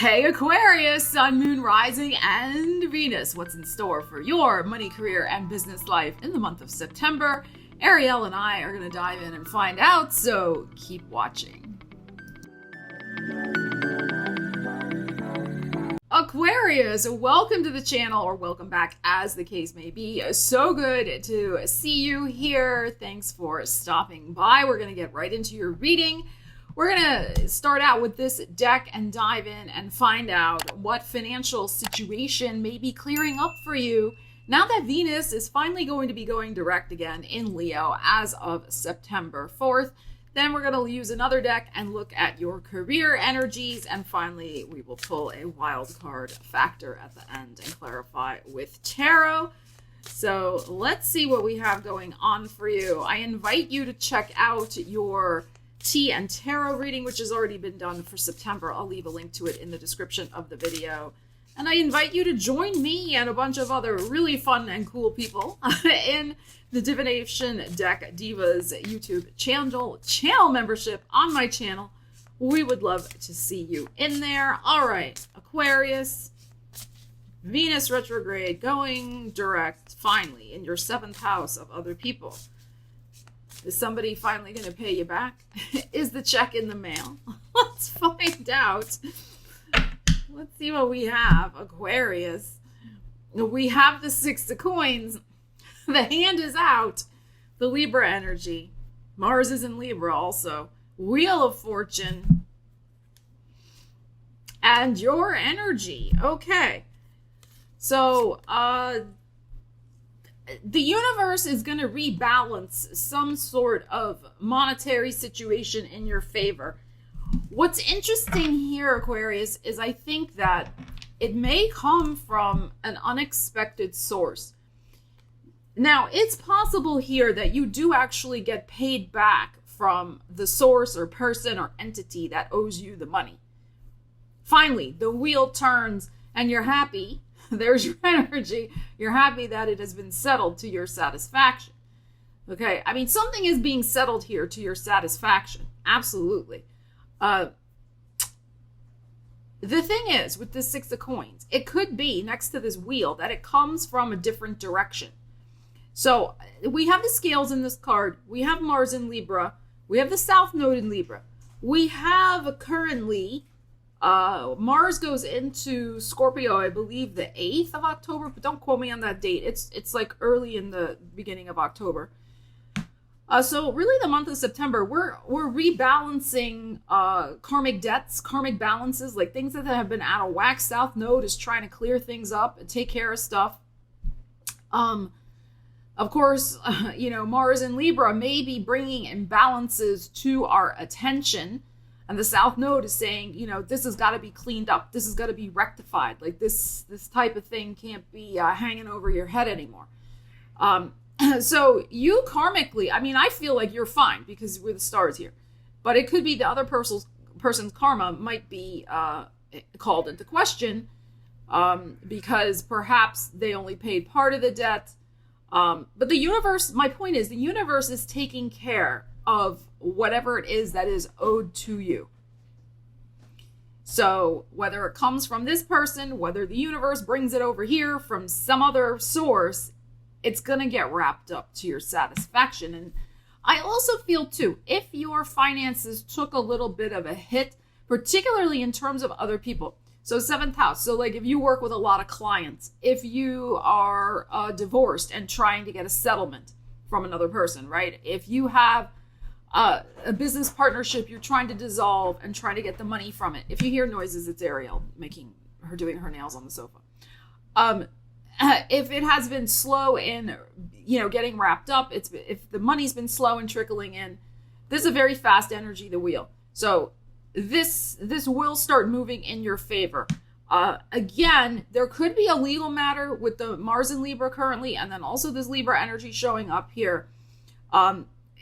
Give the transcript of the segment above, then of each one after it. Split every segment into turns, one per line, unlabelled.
Hey Aquarius, Sun, Moon, Rising, and Venus. What's in store for your money, career, and business life in the month of September? Ariel and I are going to dive in and find out, so keep watching. Aquarius, welcome to the channel, or welcome back as the case may be. So good to see you here. Thanks for stopping by. We're going to get right into your reading. We're going to start out with this deck and dive in and find out what financial situation may be clearing up for you now that Venus is finally going to be going direct again in Leo as of September 4th. Then we're going to use another deck and look at your career energies. And finally, we will pull a wild card factor at the end and clarify with tarot. So let's see what we have going on for you. I invite you to check out your tea and tarot reading, which has already been done for September. I'll leave a link to it in the description of the video. And I invite you to join me and a bunch of other really fun and cool people in the Divination Deck Divas YouTube channel membership on my channel. We would love to see you in there. All right, Aquarius, Venus retrograde going direct finally in your 7th house of other people. Is somebody finally going to pay you back? Is the check in the mail? Let's find out. Let's see what we have, Aquarius. We have the 6 of coins. The hand is out. The Libra energy. Mars is in Libra also. Wheel of Fortune. And your energy. Okay. So, the universe is going to rebalance some sort of monetary situation in your favor. What's interesting here, Aquarius, is I think that it may come from an unexpected source. Now, it's possible here that you do actually get paid back from the source or person or entity that owes you the money. Finally, the wheel turns and you're happy. There's your energy. You're happy that it has been settled to your satisfaction. Okay, I mean, something is being settled here to your satisfaction. Absolutely. The thing is, with this 6 of coins, it could be next to this wheel that it comes from a different direction. So we have the scales in this card. We have Mars in Libra. We have the South Node in Libra. We have currently Mars goes into Scorpio, I believe the 8th of October, but don't quote me on that date. It's like early in the beginning of October. So really the month of September, we're rebalancing karmic debts, karmic balances, like things that have been out of whack. South Node is trying to clear things up and take care of stuff. Of course, Mars in Libra may be bringing imbalances to our attention. And the South Node is saying, this has got to be cleaned up. This has got to be rectified. Like this type of thing can't be hanging over your head anymore. So you karmically, I feel like you're fine because we're the stars here. But it could be the other person's karma might be called into question because perhaps they only paid part of the debt. But the universe, my point is, the universe is taking care of whatever it is that is owed to you. So whether it comes from this person, whether the universe brings it over here from some other source, it's going to get wrapped up to your satisfaction. And I also feel too, if your finances took a little bit of a hit, particularly in terms of other people. So 7th house. So like if you work with a lot of clients, if you are divorced and trying to get a settlement from another person, right? If you have a business partnership you're trying to dissolve and trying to get the money from it. If you hear noises, it's Ariel doing her nails on the sofa. If it has been slow in, getting wrapped up, if the money's been slow in trickling in, this is a very fast energy, the wheel. So this will start moving in your favor. Again, there could be a legal matter with the Mars in Libra currently, and then also this Libra energy showing up here.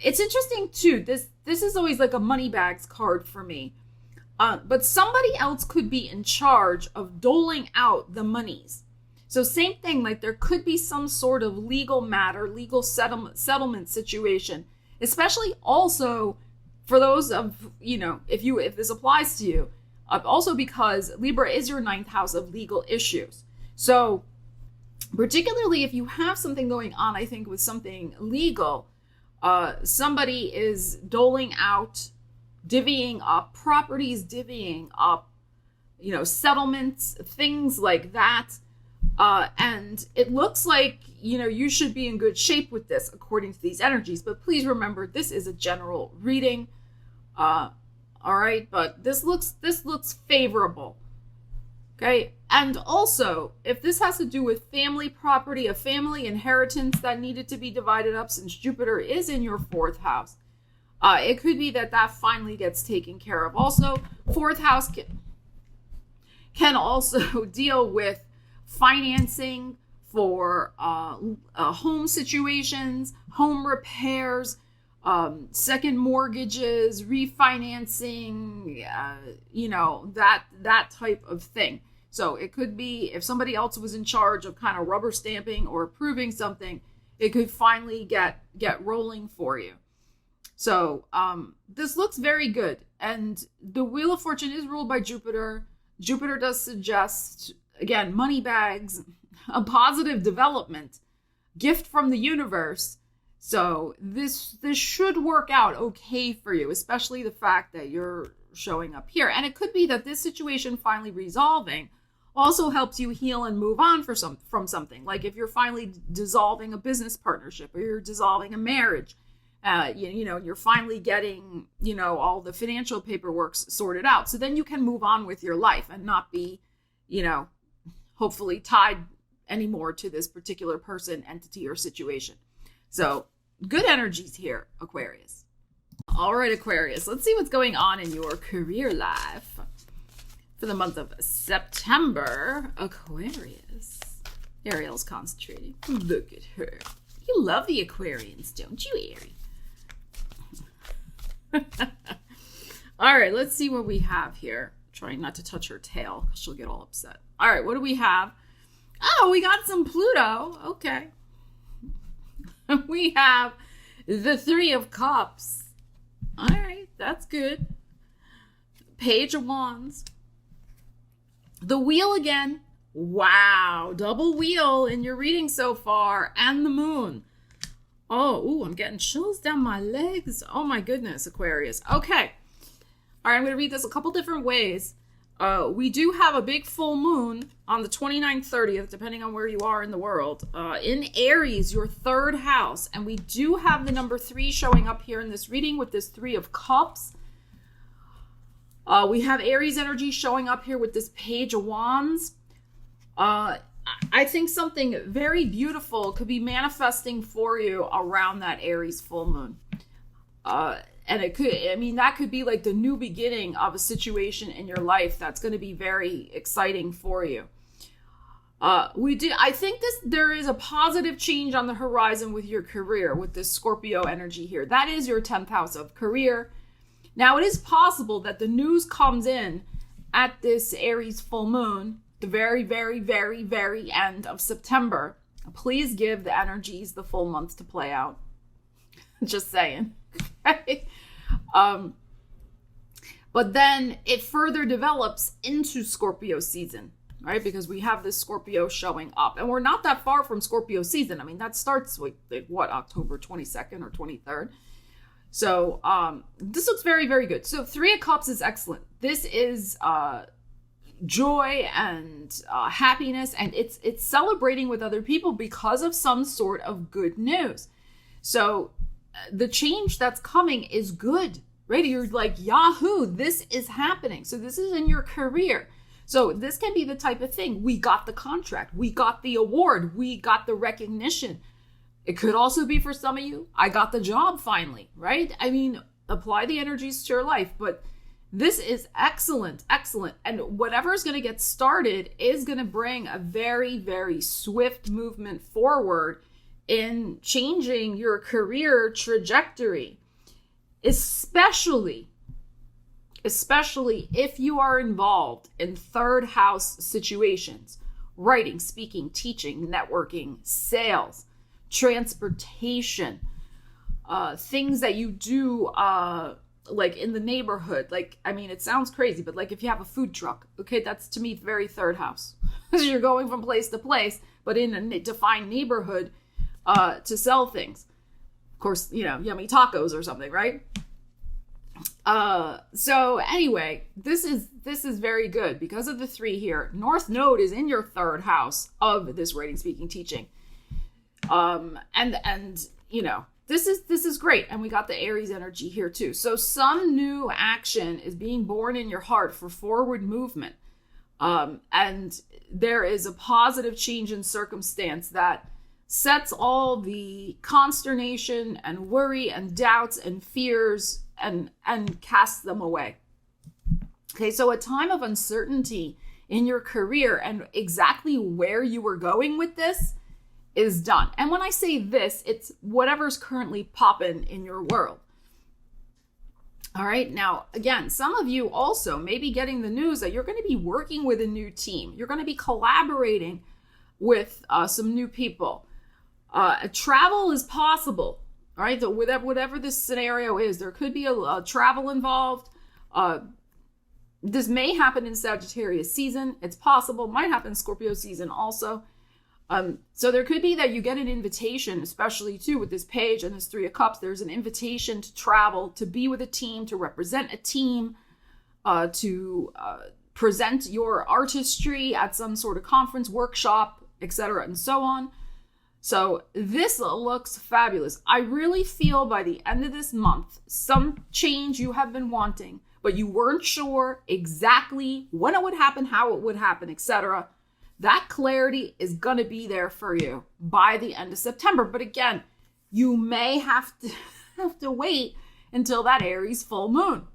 It's interesting too. This is always like a money bags card for me. But somebody else could be in charge of doling out the monies. So same thing, like there could be some sort of legal matter, legal settlement situation, especially also for those of, if this applies to you, Also because Libra is your 9th house of legal issues. So particularly if you have something going on, I think with something legal, somebody is doling out, divvying up properties, divvying up, settlements, things like that. And it looks like, you should be in good shape with this according to these energies. But please remember, this is a general reading. All right. But this looks favorable. Okay. And also, if this has to do with family property, a family inheritance that needed to be divided up, since Jupiter is in your 4th house, it could be that finally gets taken care of. Also, 4th house can also deal with financing for home situations, home repairs, second mortgages, refinancing, that type of thing. So it could be if somebody else was in charge of kind of rubber stamping or approving something, it could finally get rolling for you. So this looks very good. And the Wheel of Fortune is ruled by Jupiter. Jupiter does suggest, again, money bags, a positive development, gift from the universe. So this should work out okay for you, especially the fact that you're showing up here. And it could be that this situation finally resolving also helps you heal and move on from something. Like if you're finally dissolving a business partnership or you're dissolving a marriage, you're finally getting, all the financial paperwork sorted out. So then you can move on with your life and not be, hopefully tied anymore to this particular person, entity, or situation. So good energies here, Aquarius. All right, Aquarius, let's see what's going on in your career life for the month of September. Aquarius. Ariel's concentrating. Look at her. You love the Aquarians, don't you, Ari? All right, let's see what we have here. Trying not to touch her tail because she'll get all upset. All right, what do we have? Oh, we got some Pluto. Okay. We have the 3 of Cups. All right, that's good. Page of Wands. The Wheel again. Wow, double wheel in your reading so far. And the Moon. Oh, I'm getting chills down my legs. Oh my goodness, Aquarius. Okay. All right, I'm going to read this a couple different ways. We do have a big full moon on the 29th, 30th, depending on where you are in the world, in Aries, your 3rd house. And we do have the number 3 showing up here in this reading with this 3 of Cups. We have Aries energy showing up here with this Page of Wands. I think something very beautiful could be manifesting for you around that Aries full moon. And that could be like the new beginning of a situation in your life that's going to be very exciting for you. I think there is a positive change on the horizon with your career with this Scorpio energy here. That is your 10th house of career. Now, it is possible that the news comes in at this Aries full moon, the very, very, very, very end of September. Please give the energies the full month to play out. Just saying. But then it further develops into Scorpio season, right? Because we have this Scorpio showing up, and we're not that far from Scorpio season. I mean, that starts like October 22nd or 23rd. So this looks very, very good. So 3 of Cups is excellent. This is joy and happiness, and it's celebrating with other people because of some sort of good news. So the change that's coming is good, right? You're like, Yahoo, this is happening. So this is in your career. So this can be the type of thing. We got the contract. We got the award. We got the recognition. It could also be for some of you, I got the job finally, right? I mean, apply the energies to your life, but this is excellent, excellent. And whatever is going to get started is going to bring a very, very swift movement forward in changing your career trajectory, especially if you are involved in 3rd house situations, writing, speaking, teaching, networking, sales, transportation, things that you do like in the neighborhood. Like, I mean, it sounds crazy, but like if you have a food truck, okay, that's to me very third house. So you're going from place to place, but in a defined neighborhood to sell things. Of course, you know, yummy tacos or something, right? So anyway, this is very good because of the 3 here. North Node is in your 3rd house of this writing, speaking, teaching. And you know, this is great. And we got the Aries energy here too. So some new action is being born in your heart for forward movement. And there is a positive change in circumstance that sets all the consternation and worry and doubts and fears and casts them away. Okay, so a time of uncertainty in your career and exactly where you were going with this is done. And when I say this, it's whatever's currently popping in your world. All right, now, again, some of you also may be getting the news that you're going to be working with a new team. You're going to be collaborating with some new people. Travel is possible, all right? So whatever this scenario is, there could be a travel involved. This may happen in Sagittarius season. It's possible. Might happen in Scorpio season also. So there could be that you get an invitation, especially too with this page and this 3 of Cups. There's an invitation to travel, to be with a team, to represent a team, to present your artistry at some sort of conference, workshop, etc., and so on. So this looks fabulous. I really feel by the end of this month, some change you have been wanting, but you weren't sure exactly when it would happen, how it would happen, etc. That clarity is going to be there for you by the end of September. But again, you may have to wait until that Aries full moon.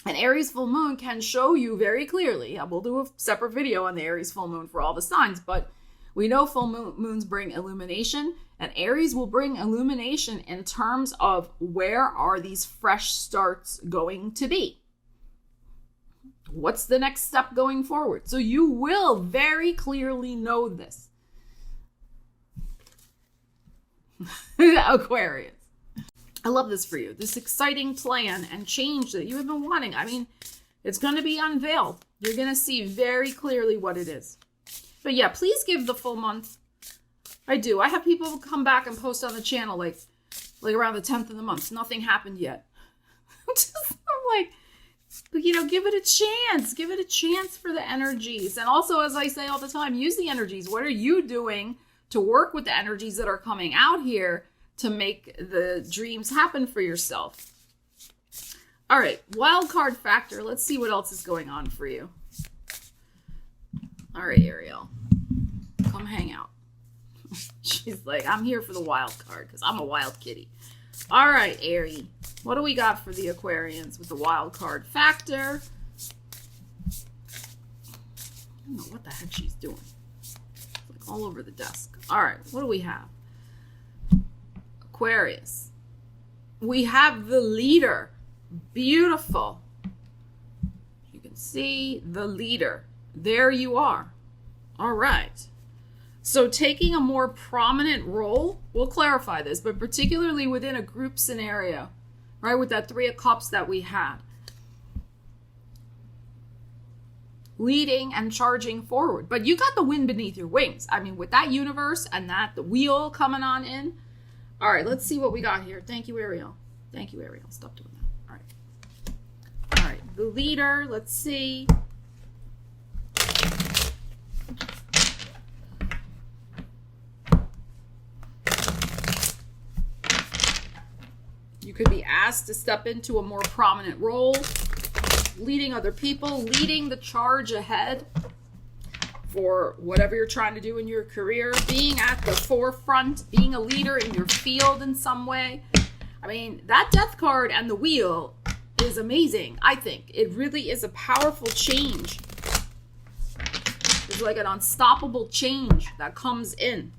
An Aries full moon can show you very clearly. We'll do a separate video on the Aries full moon for all the signs, but we know full moons bring illumination, and Aries will bring illumination in terms of where are these fresh starts going to be? What's the next step going forward? So you will very clearly know this. Aquarius. I love this for you. This exciting plan and change that you have been wanting. I mean, it's going to be unveiled. You're going to see very clearly what it is. But yeah, please give the full month. I do. I have people come back and post on the channel like around the 10th of the month. Nothing happened yet. I'm like, but you know, give it a chance. Give it a chance for the energies. And also, as I say all the time, use the energies. What are you doing to work with the energies that are coming out here to make the dreams happen for yourself? All right, wild card factor. Let's see what else is going on for you. All right, Ariel, come hang out. She's like, I'm here for the wild card because I'm a wild kitty. All right, Aries, what do we got for the Aquarians with the wild card factor? I don't know what the heck she's doing. It's like all over the desk. All right, what do we have? Aquarius. We have the leader. Beautiful. You can see the leader. There you are. All right. So taking a more prominent role, we'll clarify this, but particularly within a group scenario, right? With that 3 of Cups that we had. Leading and charging forward. But you got the wind beneath your wings. I mean, with that universe and that the wheel coming on in. All right, let's see what we got here. Thank you, Ariel. Thank you, Ariel. Stop doing that. All right. All right, the leader, let's see. You could be asked to step into a more prominent role, leading other people, leading the charge ahead for whatever you're trying to do in your career, being at the forefront, being a leader in your field in some way. I mean, that death card and the wheel is amazing, I think. It really is a powerful change. It's like an unstoppable change that comes in.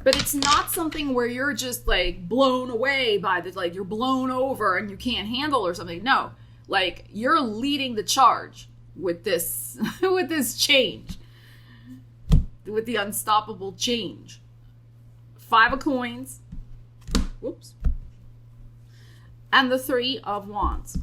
But it's not something where you're just like blown away by the, like you're blown over and you can't handle or something. No, like you're leading the charge with this, with this change, with the unstoppable change. 5 of coins. Whoops. and the Three of Wands.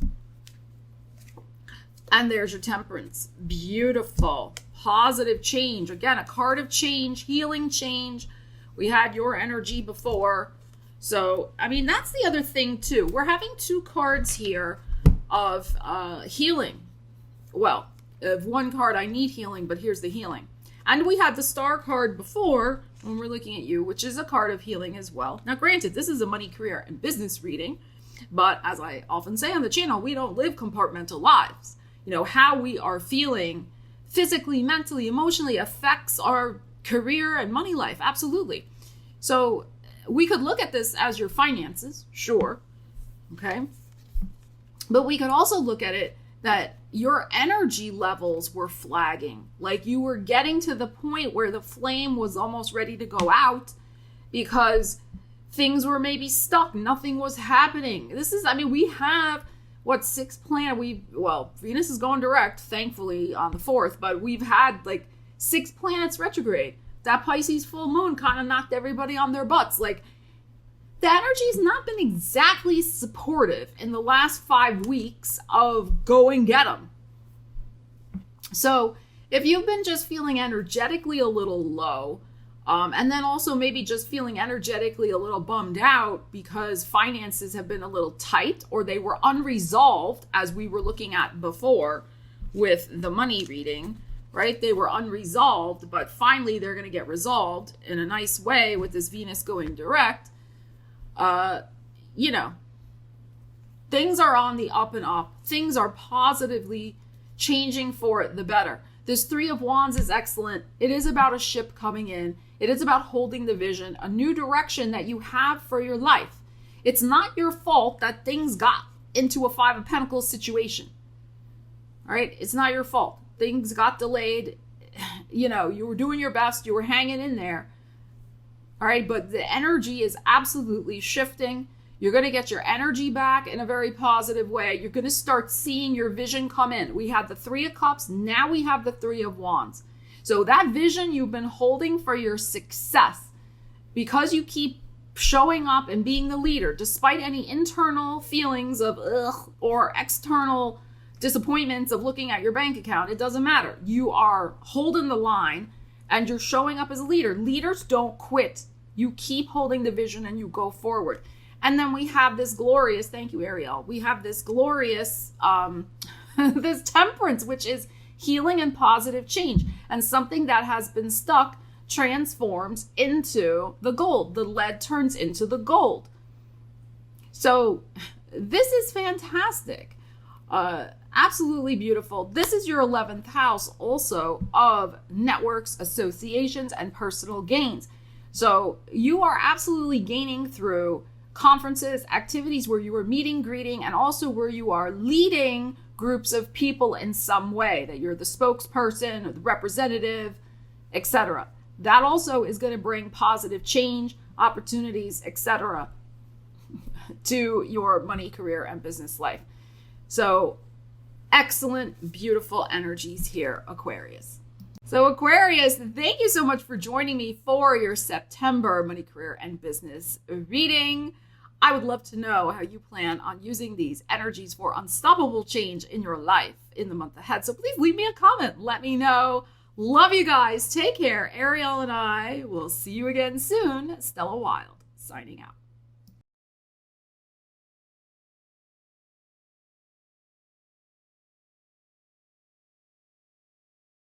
And there's your Temperance. Beautiful. Positive change. Again, a card of change, healing change. We had your energy before. So, I mean, that's the other thing too. We're having two cards here of healing. Well, of one card, I need healing, but here's the healing. And we had the Star card before when we're looking at you, which is a card of healing as well. Now, granted, this is a money, career, and business reading, but as I often say on the channel, we don't live compartmental lives. You know, how we are feeling physically, mentally, emotionally affects our career and money life. Absolutely. So we could look at this as your finances, sure. Okay. But we could also look at it that your energy levels were flagging. Like you were getting to the point where the flame was almost ready to go out because things were maybe stuck. Nothing was happening. This is, I mean, we have what, 6 planets? Well, Venus is going direct, thankfully, on the 4th, but we've had like 6 planets retrograde. That Pisces full moon kind of knocked everybody on their butts. Like, the energy has not been exactly supportive in the last 5 weeks of go and get them. So if you've been just feeling energetically a little low, and then also maybe just feeling energetically a little bummed out because finances have been a little tight or they were unresolved, as we were looking at before with the money reading, right? They were unresolved, but finally they're going to get resolved in a nice way with this Venus going direct. You know, things are on the up and up. Things are positively changing for the better. This Three of Wands is excellent. It is about a ship coming in. It is about holding the vision, a new direction that you have for your life. It's not your fault that things got into a Five of Pentacles situation. All right? It's not your fault. Things got delayed. You know, you were doing your best. You were hanging in there. All right? But the energy is absolutely shifting. You're going to get your energy back in a very positive way. You're going to start seeing your vision come in. We had the Three of Cups. Now we have the Three of Wands. So that vision you've been holding for your success, because you keep showing up and being the leader, despite any internal feelings of ugh or external disappointments of looking at your bank account, it doesn't matter. You are holding the line and you're showing up as a leader. Leaders don't quit. You keep holding the vision and you go forward. And then we have this glorious, thank you, Ariel. We have this glorious, this Temperance, which is healing and positive change. And something that has been stuck transforms into the gold. The lead turns into the gold. So this is fantastic. Absolutely beautiful. This is your 11th house also of networks, associations, and personal gains. So you are absolutely gaining through conferences, activities where you are meeting, greeting, and also where you are leading groups of people in some way, that you're the spokesperson or the representative, etc. That also is going to bring positive change, opportunities, etc. to your money, career, and business life. So excellent, beautiful energies here, Aquarius. So Aquarius, thank you so much for joining me for your September money, career, and business reading. I would love to know how you plan on using these energies for unstoppable change in your life in the month ahead. So please leave me a comment. Let me know. Love you guys. Take care. Ariel and I will see you again soon. Stella Wilde, signing out.